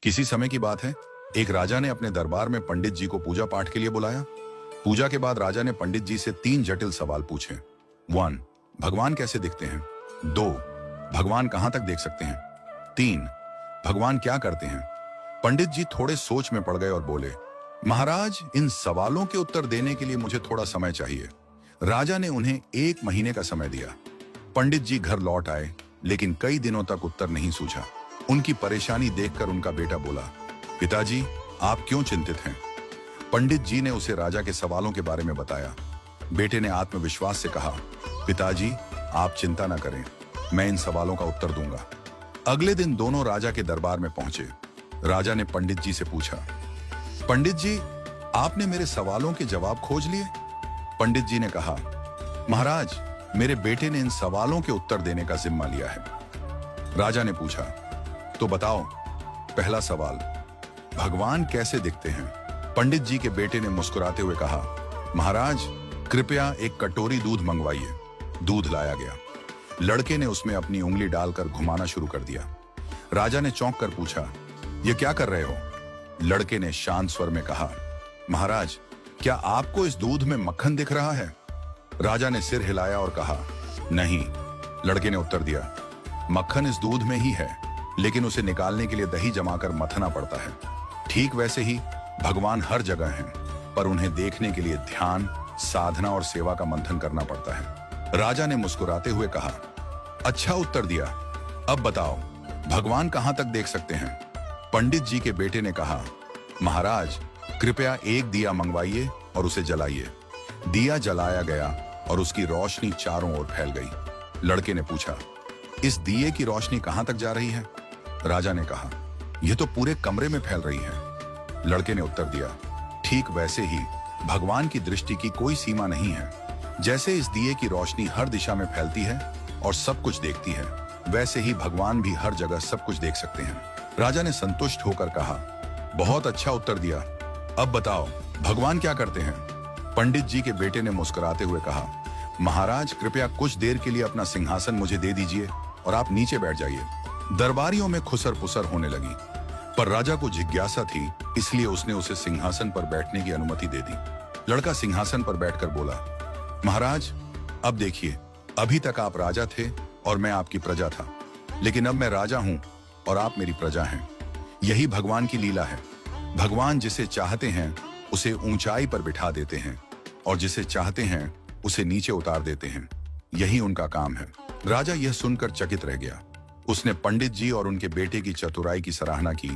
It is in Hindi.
किसी समय की बात है, एक राजा ने अपने दरबार में पंडित जी को पूजा पाठ के लिए बुलाया। पूजा के बाद राजा ने पंडित जी से 3 जटिल सवाल पूछे। 1. भगवान कैसे दिखते हैं? 2. भगवान कहां तक देख सकते हैं? 3. भगवान क्या करते हैं? पंडित जी थोड़े सोच में पड़ गए और बोले, महाराज, इन सवालों के उत्तर देने के लिए मुझे थोड़ा समय चाहिए। राजा ने उन्हें 1 महीने का समय दिया। पंडित जी घर लौट आए, लेकिन कई दिनों तक उत्तर नहीं सूझा। उनकी परेशानी देखकर उनका बेटा बोला, पिताजी, आप क्यों चिंतित हैं? पंडित जी ने उसे राजा के सवालों के बारे में बताया। बेटे ने आत्मविश्वास से कहा, पिताजी, आप चिंता ना करें, मैं इन सवालों का उत्तर दूंगा। अगले दिन दोनों राजा के दरबार में पहुंचे। राजा ने पंडित जी से पूछा, पंडित जी, आपने मेरे सवालों के जवाब खोज लिए? पंडित जी ने कहा, महाराज, मेरे बेटे ने इन सवालों के उत्तर देने का जिम्मा लिया है। राजा ने पूछा, तो बताओ, पहला सवाल, भगवान कैसे दिखते हैं? पंडित जी के बेटे ने मुस्कुराते हुए कहा, महाराज, कृपया एक कटोरी दूध मंगवाइए। दूध लाया गया। लड़के ने उसमें अपनी उंगली डालकर घुमाना शुरू कर दिया। राजा ने चौंक कर पूछा, यह क्या कर रहे हो? लड़के ने शांत स्वर में कहा, महाराज, क्या आपको इस दूध में मक्खन दिख रहा है? राजा ने सिर हिलाया और कहा, नहीं। लड़के ने उत्तर दिया, मक्खन इस दूध में ही है, लेकिन उसे निकालने के लिए दही जमाकर मथना पड़ता है। ठीक वैसे ही भगवान हर जगह हैं, पर उन्हें देखने के लिए ध्यान, साधना और सेवा का मंथन करना पड़ता है। राजा ने मुस्कुराते हुए कहा, अच्छा उत्तर दिया। अब बताओ, भगवान कहां तक देख सकते हैं? पंडित जी के बेटे ने कहा, महाराज, कृपया एक दिया मंगवाइए और उसे जलाइए। दिया जलाया गया और उसकी रोशनी चारों ओर फैल गई। लड़के ने पूछा, इस दिए की रोशनी कहां तक जा रही है? राजा ने कहा, यह तो पूरे कमरे में फैल रही है। लड़के ने उत्तर दिया, ठीक वैसे ही भगवान की दृष्टि की कोई सीमा नहीं है। जैसे इस दिए की रोशनी हर दिशा में फैलती है और सब कुछ देखती है, वैसे ही भगवान भी हर जगह सब कुछ देख सकते हैं। राजा ने संतुष्ट होकर कहा, बहुत अच्छा उत्तर दिया। अब बताओ, भगवान क्या करते हैं? पंडित जी के बेटे ने मुस्कुराते हुए कहा, महाराज, कृपया कुछ देर के लिए अपना सिंहासन मुझे दे दीजिए और आप नीचे बैठ जाइए। दरबारियों में खुसर पुसर होने लगी, पर राजा को जिज्ञासा थी, इसलिए उसने उसे सिंहासन पर बैठने की अनुमति दे दी। लड़का सिंहासन पर बैठकर बोला, महाराज, अब देखिए, अभी तक आप राजा थे और मैं आपकी प्रजा था, लेकिन अब मैं राजा हूं और आप मेरी प्रजा हैं। यही भगवान की लीला है। भगवान जिसे चाहते हैं उसे ऊंचाई पर बिठा देते हैं और जिसे चाहते हैं उसे नीचे उतार देते हैं। यही उनका काम है। राजा यह सुनकर चकित रह गया। उसने पंडित जी और उनके बेटे की चतुराई की सराहना की